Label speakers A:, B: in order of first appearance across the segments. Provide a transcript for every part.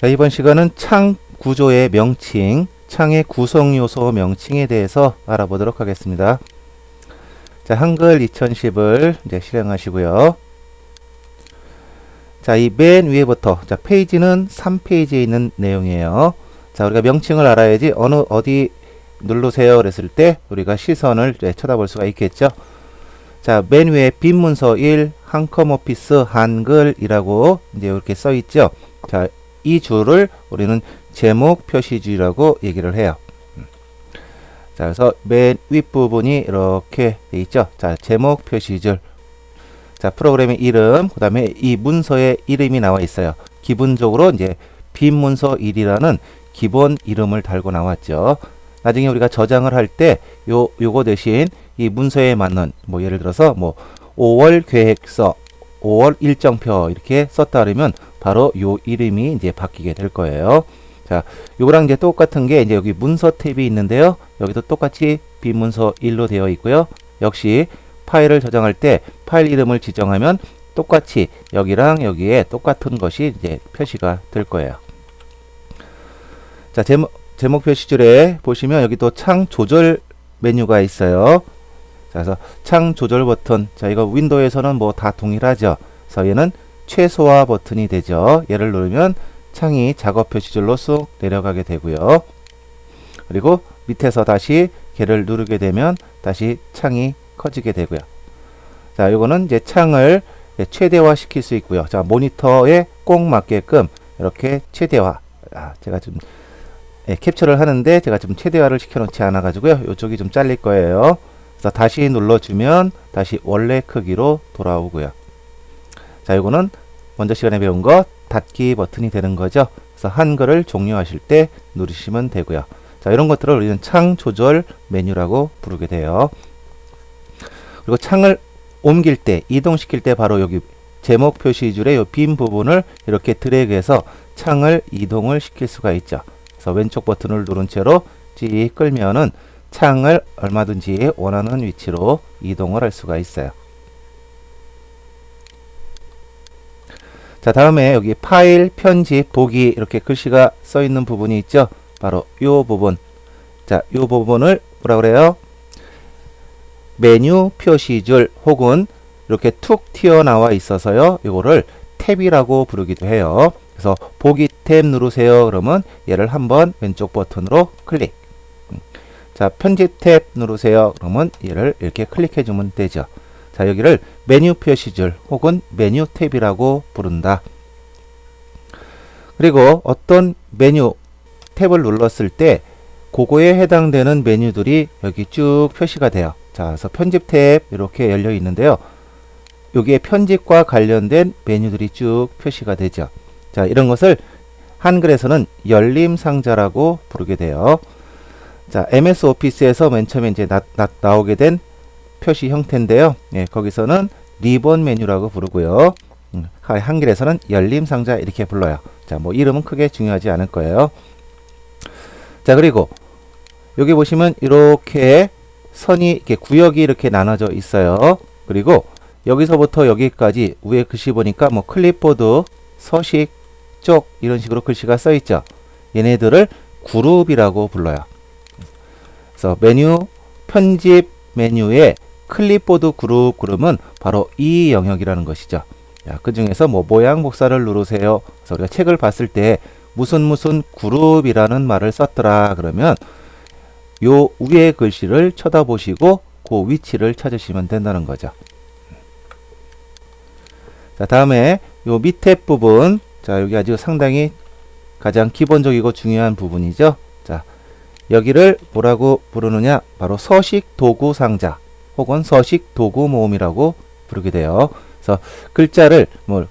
A: 자, 이번 시간은 창 구조의 명칭, 창의 구성 요소 명칭에 대해서 알아보도록 하겠습니다. 자, 한글 2010을 이제 실행하시고요. 자, 이 맨 위에부터, 자, 페이지는 3페이지에 있는 내용이에요. 자, 우리가 명칭을 알아야지 어디 누르세요 그랬을 때 우리가 시선을 쳐다볼 수가 있겠죠. 자, 맨 위에 빈 문서 1, 한컴 오피스 한글이라고 이제 이렇게 써 있죠. 자, 이 줄을 우리는 제목 표시줄이라고 얘기를 해요. 자, 그래서 맨 윗부분이 이렇게 돼 있죠. 자, 제목 표시줄. 자, 프로그램의 이름, 그 다음에 이 문서의 이름이 나와 있어요. 기본적으로 이제 빈 문서 1이라는 기본 이름을 달고 나왔죠. 나중에 우리가 저장을 할 때 요거 대신 이 문서에 맞는 뭐 예를 들어서 뭐 5월 계획서, 5월 일정표 이렇게 썼다 그러면 바로 요 이름이 이제 바뀌게 될 거예요. 자, 요거랑 이제 똑같은 게 이제 여기 문서 탭이 있는데요. 여기도 똑같이 빈 문서 1로 되어 있고요. 역시 파일을 저장할 때 파일 이름을 지정하면 똑같이 여기랑 여기에 똑같은 것이 이제 표시가 될 거예요. 자, 제목 표시줄에 보시면 여기 또 창 조절 메뉴가 있어요. 자, 그래서 창 조절 버튼. 자, 이거 윈도우에서는 뭐 다 동일하죠. 그래서 얘는 최소화 버튼이 되죠. 얘를 누르면 창이 작업 표시줄로 쑥 내려가게 되고요. 그리고 밑에서 다시 걔를 누르게 되면 다시 창이 커지게 되고요. 자, 요거는 이제 창을 최대화 시킬 수 있고요. 자, 모니터에 꼭 맞게끔 이렇게 최대화. 제가 좀 캡처를 하는데 제가 좀 최대화를 시켜 놓지 않아 가지고요. 요쪽이 좀 잘릴 거예요. 그래서 다시 눌러주면 다시 원래 크기로 돌아오고요. 자, 요거는 먼저 시간에 배운 거 닫기 버튼이 되는 거죠. 그래서 한글을 종료하실 때 누르시면 되고요. 자, 이런 것들을 우리는 창 조절 메뉴라고 부르게 돼요. 그리고 창을 옮길 때, 이동시킬 때 바로 여기 제목 표시줄의 이 빈 부분을 이렇게 드래그해서 창을 이동을 시킬 수가 있죠. 그래서 왼쪽 버튼을 누른 채로 찌 끌면은 창을 얼마든지 원하는 위치로 이동을 할 수가 있어요. 자, 다음에 여기 파일, 편집, 보기 이렇게 글씨가 써 있는 부분이 있죠. 바로 이 부분. 자, 이 부분을 뭐라 그래요? 메뉴 표시줄 혹은 이렇게 툭 튀어나와 있어서요. 이거를 탭이라고 부르기도 해요. 그래서 보기 탭 누르세요. 그러면 얘를 한번 왼쪽 버튼으로 클릭. 자, 편집 탭 누르세요. 그러면 얘를 이렇게 클릭해 주면 되죠. 자, 여기를 메뉴 표시줄 혹은 메뉴 탭이라고 부른다. 그리고 어떤 메뉴 탭을 눌렀을 때 그거에 해당되는 메뉴들이 여기 쭉 표시가 돼요. 자, 그래서 편집 탭 이렇게 열려 있는데요. 여기에 편집과 관련된 메뉴들이 쭉 표시가 되죠. 자, 이런 것을 한글에서는 열림 상자라고 부르게 돼요. 자, MS 오피스에서 맨 처음에 이제 나오게 된 표시 형태인데요. 예, 거기서는 리본 메뉴라고 부르고요. 한글에서는 열림 상자 이렇게 불러요. 자, 뭐 이름은 크게 중요하지 않을 거예요. 자, 그리고 여기 보시면 이렇게 선이 이렇게 구역이 이렇게 나눠져 있어요. 그리고 여기서부터 여기까지 위에 글씨 보니까 뭐 클립보드, 서식, 쪽 이런 식으로 글씨가 써 있죠. 얘네들을 그룹이라고 불러요. 그래서 메뉴, 편집 메뉴에 클립보드 그룹 그러면 바로 이 영역이라는 것이죠. 그 중에서 뭐 모양 복사를 누르세요. 그래서 우리가 책을 봤을 때 무슨 그룹이라는 말을 썼더라 그러면 요 위에 글씨를 쳐다보시고 그 위치를 찾으시면 된다는 거죠. 자, 다음에 요 밑에 부분. 자, 여기 아주 상당히 가장 기본적이고 중요한 부분이죠. 자, 여기를 뭐라고 부르느냐? 바로 서식 도구 상자 혹은 서식 도구 모음이라고 부르게 돼요. 그래서 글자를 뭐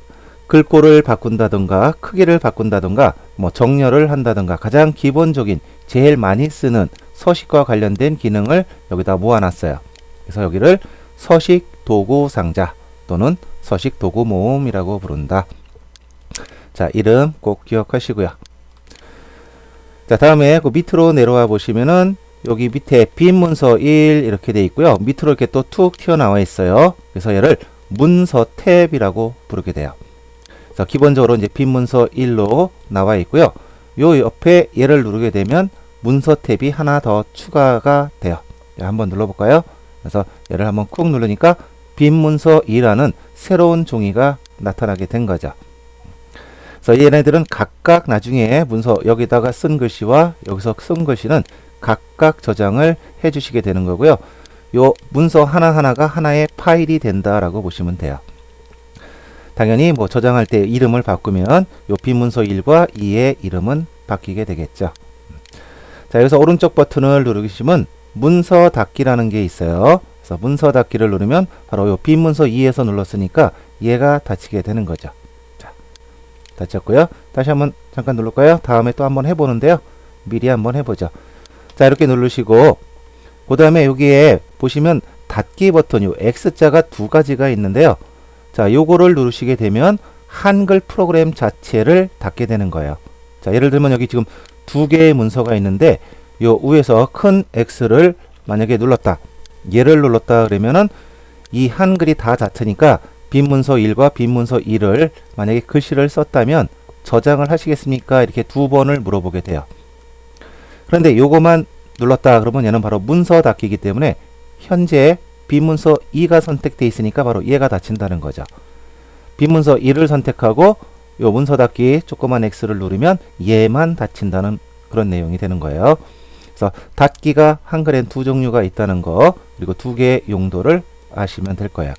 A: 글꼴을 바꾼다든가 크기를 바꾼다든가 뭐 정렬을 한다든가 가장 기본적인 제일 많이 쓰는 서식과 관련된 기능을 여기다 모아놨어요. 그래서 여기를 서식 도구 상자 또는 서식 도구 모음이라고 부른다. 자, 이름 꼭 기억하시고요. 자, 다음에 그 밑으로 내려와 보시면은 여기 밑에 빈 문서 1 이렇게 돼 있고요. 밑으로 이렇게 또 툭 튀어나와 있어요. 그래서 얘를 문서 탭이라고 부르게 돼요. 그래서 기본적으로 이제 빈 문서 1로 나와 있고요. 요 옆에 얘를 누르게 되면 문서 탭이 하나 더 추가가 돼요. 한번 눌러볼까요? 그래서 얘를 한번 쿡 누르니까 빈 문서 2라는 새로운 종이가 나타나게 된 거죠. 그래서 얘네들은 각각 나중에 문서 여기다가 쓴 글씨와 여기서 쓴 글씨는 각각 저장을 해 주시게 되는 거고요. 요 문서 하나하나가 하나의 파일이 된다라고 보시면 돼요. 당연히 뭐 저장할 때 이름을 바꾸면 요 빈 문서 1과 2의 이름은 바뀌게 되겠죠. 자, 여기서 오른쪽 버튼을 누르시면 문서 닫기라는 게 있어요. 그래서 문서 닫기를 누르면 바로 요 빈 문서 2에서 눌렀으니까 얘가 닫히게 되는 거죠. 자, 닫혔고요. 다시 한번 잠깐 누를까요? 다음에 또 한번 해보는데요. 미리 한번 해보죠. 자, 이렇게 누르시고 그 다음에 여기에 보시면 닫기 버튼 요 X자가 두 가지가 있는데요. 자, 요거를 누르시게 되면 한글 프로그램 자체를 닫게 되는 거예요. 자, 예를 들면 여기 지금 두 개의 문서가 있는데 요 위에서 큰 X를 만약에 눌렀다. 얘를 눌렀다 그러면은 이 한글이 다 닫히니까 빈 문서 1과 빈 문서 2를 만약에 글씨를 썼다면 저장을 하시겠습니까? 이렇게 두 번을 물어보게 돼요. 그런데 요거만 눌렀다 그러면 얘는 바로 문서 닫기이기 때문에 현재 빈 문서 2가 선택되어 있으니까 바로 얘가 닫힌다는 거죠. 빈 문서 2를 선택하고 요 문서 닫기 조그만 X를 누르면 얘만 닫힌다는 그런 내용이 되는 거예요. 그래서 닫기가 한글엔 두 종류가 있다는 거, 그리고 두 개의 용도를 아시면 될 거예요.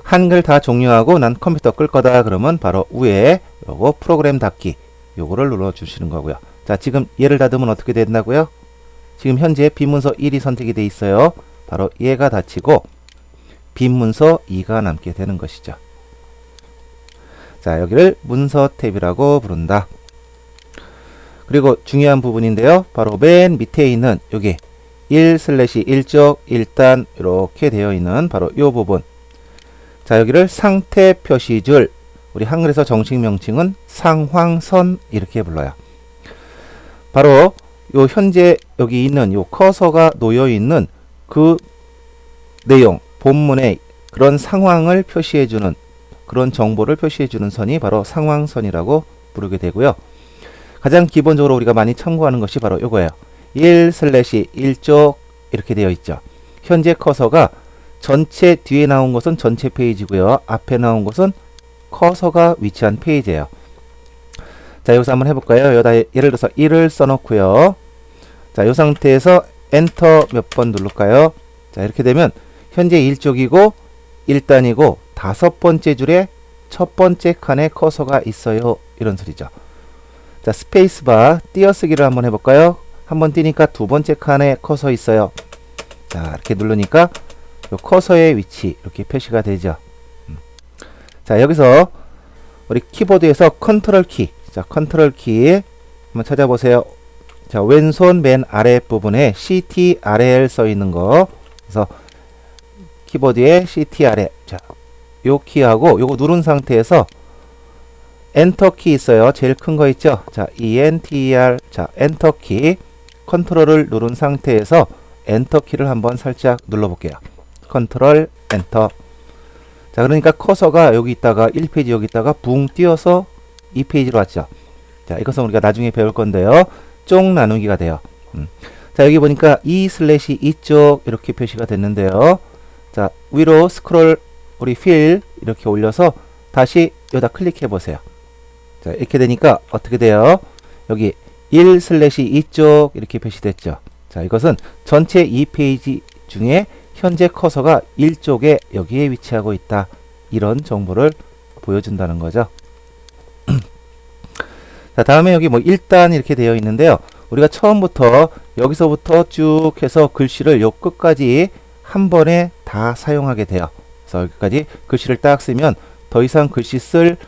A: 한글 다 종료하고 난 컴퓨터 끌 거다 그러면 바로 위에 요거 프로그램 닫기 요거를 눌러 주시는 거고요. 자, 지금 얘를 닫으면 어떻게 된다고요? 지금 현재 빈 문서 1이 선택이 돼 있어요. 바로 얘가 닫히고 빈 문서 2가 남게 되는 것이죠. 자, 여기를 문서 탭이라고 부른다. 그리고 중요한 부분인데요. 바로 맨 밑에 있는 여기 1/1쪽 1단 이렇게 되어 있는 바로 이 부분. 자, 여기를 상태 표시줄, 우리 한글에서 정식 명칭은 상황선 이렇게 불러요. 바로 요 현재 여기 있는 요 커서가 놓여 있는 그 내용, 본문의 그런 상황을 표시해 주는 그런 정보를 표시해 주는 선이 바로 상황선이라고 부르게 되고요. 가장 기본적으로 우리가 많이 참고하는 것이 바로 요거예요. 1/1쪽 이렇게 되어 있죠. 현재 커서가 전체 뒤에 나온 것은 전체 페이지고요. 앞에 나온 것은 커서가 위치한 페이지예요. 자, 여기서 한번 해볼까요? 여기다 예를 들어서 1을 써놓고요. 자, 이 상태에서 엔터 몇 번 누를까요? 자, 이렇게 되면 현재 1쪽이고 1단이고 다섯 번째 줄에 첫 번째 칸에 커서가 있어요. 이런 소리죠. 자, 스페이스바 띄어쓰기를 한번 해볼까요? 한번 띄니까 두 번째 칸에 커서 있어요. 자, 이렇게 누르니까 요 커서의 위치 이렇게 표시가 되죠. 자, 여기서 우리 키보드에서 컨트롤 키, 자, 컨트롤 키 한번 찾아보세요. 자, 왼손 맨 아래 부분에 CTRL 써 있는 거. 그래서 키보드에 CTRL, 자, 요 키하고 요거 누른 상태에서 엔터 키 있어요. 제일 큰 거 있죠? 자, ENTER, 자, 엔터 키, 컨트롤을 누른 상태에서 엔터 키를 한번 살짝 눌러 볼게요. 컨트롤 엔터. 자, 그러니까 커서가 여기 있다가 1페이지 여기 있다가 붕 띄어서 2페이지로 왔죠. 자, 이것은 우리가 나중에 배울 건데요. 쪽 나누기가 돼요. 자, 여기 보니까 2/2쪽 이렇게 표시가 됐는데요. 자, 위로 스크롤 우리 필 이렇게 올려서 다시 여기다 클릭해 보세요. 자, 이렇게 되니까 어떻게 돼요? 여기 1/2쪽 이렇게 표시됐죠. 자, 이것은 전체 2페이지 중에 현재 커서가 1쪽에 여기에 위치하고 있다. 이런 정보를 보여준다는 거죠. 자, 다음에 여기 뭐 1단 이렇게 되어 있는데요. 우리가 처음부터 여기서부터 쭉 해서 글씨를 요 끝까지 한 번에 다 사용하게 돼요. 그래서 여기까지 글씨를 딱 쓰면 더 이상 글씨 쓸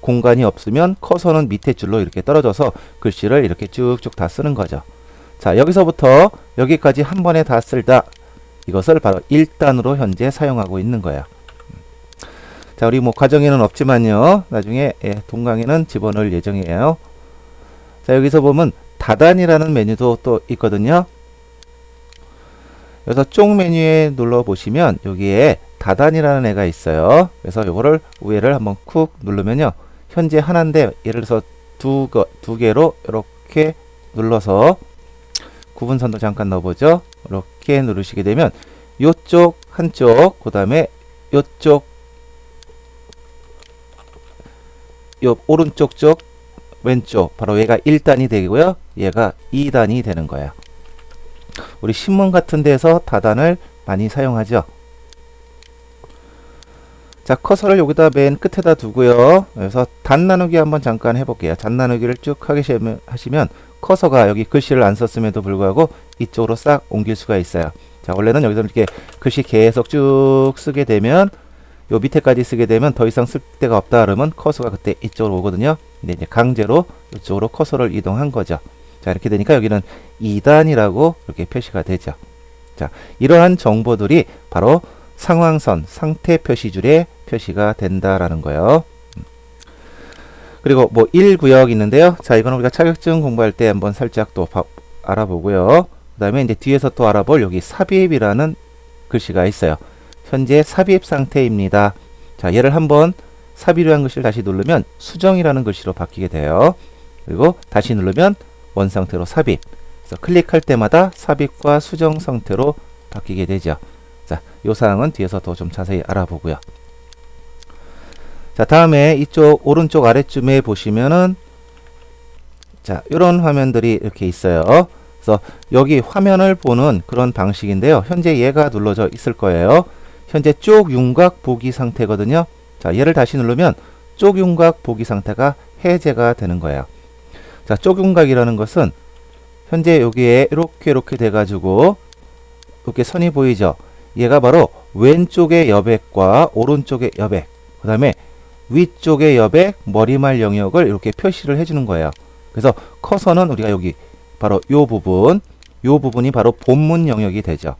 A: 공간이 없으면 커서는 밑에 줄로 이렇게 떨어져서 글씨를 이렇게 쭉쭉 다 쓰는 거죠. 자, 여기서부터 여기까지 한 번에 다 쓸다. 이것을 바로 1단으로 현재 사용하고 있는 거예요. 자, 우리 뭐 과정에는 없지만요. 나중에 동강에는 집어넣을 예정이에요. 자, 여기서 보면 다단이라는 메뉴도 또 있거든요. 그래서 쪽 메뉴에 눌러 보시면 여기에 다단이라는 애가 있어요. 그래서 요거를 위에를 한번 쿡 누르면요. 현재 하나인데 예를 들어서 두 개로 이렇게 눌러서 구분선도 잠깐 넣어보죠. 이렇게 누르시게 되면 요쪽 한쪽, 그 다음에 요쪽 요 오른쪽 쪽 왼쪽 바로 얘가 1단이 되고요. 얘가 2단이 되는 거예요. 우리 신문 같은 데서 다단을 많이 사용하죠. 자, 커서를 여기다 맨 끝에다 두고요. 그래서 단 나누기 한번 잠깐 해볼게요. 단 나누기를 쭉 하시면 커서가 여기 글씨를 안 썼음에도 불구하고 이쪽으로 싹 옮길 수가 있어요. 자, 원래는 여기서 이렇게 글씨 계속 쭉 쓰게 되면 요 밑에까지 쓰게 되면 더 이상 쓸 데가 없다 그러면 커서가 그때 이쪽으로 오거든요. 근데 이제 강제로 이쪽으로 커서를 이동한 거죠. 자, 이렇게 되니까 여기는 2단이라고 이렇게 표시가 되죠. 자, 이러한 정보들이 바로 상황선, 상태 표시줄에 표시가 된다라는 거예요. 그리고 뭐 1구역 있는데요. 자, 이거는 우리가 자격증 공부할 때 한번 살짝 또 알아보고요. 그 다음에 이제 뒤에서 또 알아볼 여기 삽입이라는 글씨가 있어요. 현재 삽입 상태입니다. 자, 얘를 한번 삽입이라는 글씨를 다시 누르면 수정이라는 글씨로 바뀌게 돼요. 그리고 다시 누르면 원 상태로 삽입. 그래서 클릭할 때마다 삽입과 수정 상태로 바뀌게 되죠. 자, 요 사항은 뒤에서 더 좀 자세히 알아보고요. 자, 다음에 이쪽 오른쪽 아래쯤에 보시면은 자, 이런 화면들이 이렇게 있어요. 그래서 여기 화면을 보는 그런 방식인데요. 현재 얘가 눌러져 있을 거예요. 현재 쪽 윤곽 보기 상태거든요. 자, 얘를 다시 누르면 쪽 윤곽 보기 상태가 해제가 되는 거예요. 자, 쪽 윤곽이라는 것은 현재 여기에 이렇게 돼가지고 이렇게 선이 보이죠. 얘가 바로 왼쪽의 여백과 오른쪽의 여백, 그 다음에 위쪽의 여백, 머리말 영역을 이렇게 표시를 해주는 거예요. 그래서 커서는 우리가 여기 바로 요 부분이 바로 본문 영역이 되죠.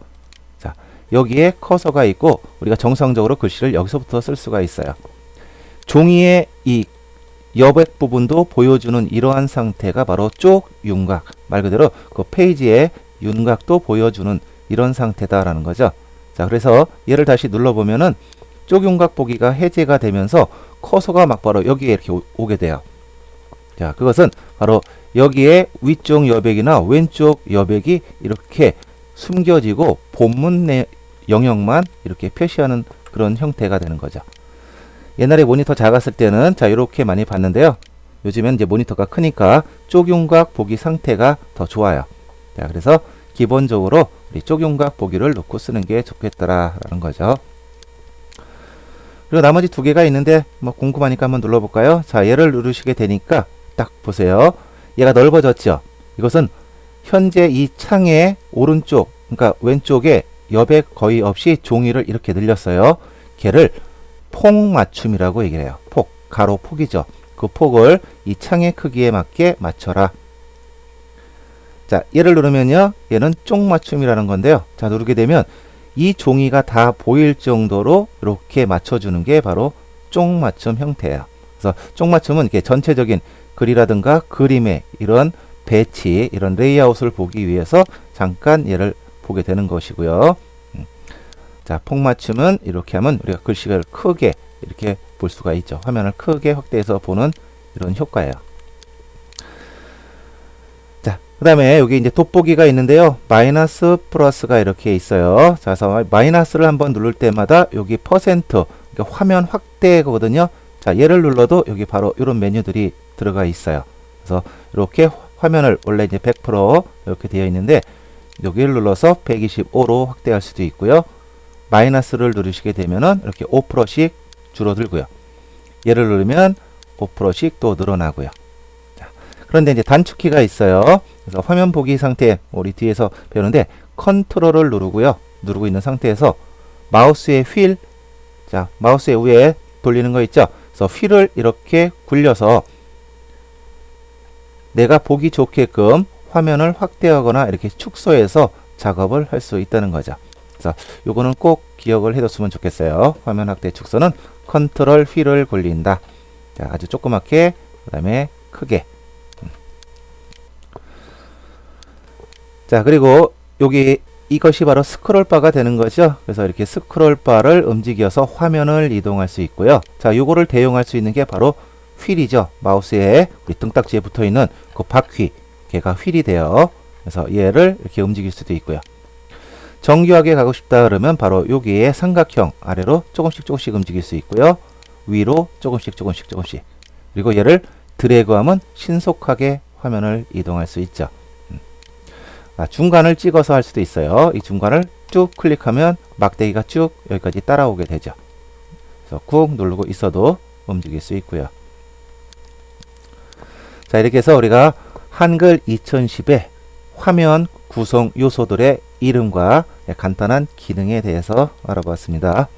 A: 자, 여기에 커서가 있고 우리가 정상적으로 글씨를 여기서부터 쓸 수가 있어요. 종이의 이 여백 부분도 보여주는 이러한 상태가 바로 쪽 윤곽, 말 그대로 그 페이지의 윤곽도 보여주는 이런 상태다라는 거죠. 자, 그래서 얘를 다시 눌러보면은 쪽 윤곽 보기가 해제가 되면서 커서가 막 바로 여기에 이렇게 오게 돼요. 자, 그것은 바로 여기에 위쪽 여백이나 왼쪽 여백이 이렇게 숨겨지고 본문 내 영역만 이렇게 표시하는 그런 형태가 되는 거죠. 옛날에 모니터 작았을 때는 자, 이렇게 많이 봤는데요. 요즘엔 이제 모니터가 크니까 쪽 윤곽 보기 상태가 더 좋아요. 자, 그래서 기본적으로 우리 쪽 윤곽 보기를 놓고 쓰는 게 좋겠더라라는 거죠. 그리고 나머지 두 개가 있는데 뭐 궁금하니까 한번 눌러볼까요? 자, 얘를 누르시게 되니까 딱 보세요. 얘가 넓어졌죠. 이것은 현재 이 창의 오른쪽, 그러니까 왼쪽에 여백 거의 없이 종이를 이렇게 늘렸어요. 걔를 폭 맞춤이라고 얘기를 해요. 폭, 가로 폭이죠. 그 폭을 이 창의 크기에 맞게 맞춰라. 자, 얘를 누르면요. 얘는 쪽 맞춤이라는 건데요. 자, 누르게 되면 이 종이가 다 보일 정도로 이렇게 맞춰주는 게 바로 쪽 맞춤 형태예요. 그래서 쪽 맞춤은 이렇게 전체적인 글이라든가 그림의 이런 배치, 이런 레이아웃을 보기 위해서 잠깐 얘를 보게 되는 것이고요. 자, 폭 맞춤은 이렇게 하면 우리가 글씨를 크게 이렇게 볼 수가 있죠. 화면을 크게 확대해서 보는 이런 효과예요. 자, 그 다음에 여기 이제 돋보기가 있는데요. 마이너스 플러스가 이렇게 있어요. 자, 그래서 마이너스를 한번 누를 때마다 여기 퍼센트, 그러니까 화면 확대거든요. 자, 얘를 눌러도 여기 바로 이런 메뉴들이 들어가 있어요. 그래서 이렇게 화면을 원래 이제 100% 이렇게 되어 있는데 여기를 눌러서 125로 확대할 수도 있고요. 마이너스를 누르시게 되면은 이렇게 5%씩 줄어들고요. 얘를 누르면 5%씩 또 늘어나고요. 자, 그런데 이제 단축키가 있어요. 그래서 화면 보기 상태 우리 뒤에서 배우는데 컨트롤을 누르고 있는 상태에서 마우스의 휠, 자, 마우스의 위에 돌리는 거 있죠. 그래서 휠을 이렇게 굴려서 내가 보기 좋게끔 화면을 확대하거나 이렇게 축소해서 작업을 할 수 있다는 거죠. 그래서 요거는 꼭 기억을 해뒀으면 좋겠어요. 화면 확대 축소는 컨트롤 휠을 굴린다. 자, 아주 조그맣게, 그 다음에 크게. 자, 그리고 여기 이것이 바로 스크롤바가 되는 거죠. 그래서 이렇게 스크롤바를 움직여서 화면을 이동할 수 있고요. 자, 요거를 대용할 수 있는 게 바로 휠이죠. 마우스에 우리 등딱지에 붙어 있는 그 바퀴, 걔가 휠이 돼요. 그래서 얘를 이렇게 움직일 수도 있고요. 정교하게 가고 싶다 그러면 바로 여기에 삼각형 아래로 조금씩 조금씩 움직일 수 있고요. 위로 조금씩 조금씩 조금씩. 그리고 얘를 드래그하면 신속하게 화면을 이동할 수 있죠. 중간을 찍어서 할 수도 있어요. 이 중간을 쭉 클릭하면 막대기가 쭉 여기까지 따라오게 되죠. 그래서 꾹 누르고 있어도 움직일 수 있고요. 자, 이렇게 해서 우리가 한글 2010의 화면 구성 요소들의 이름과 간단한 기능에 대해서 알아보았습니다.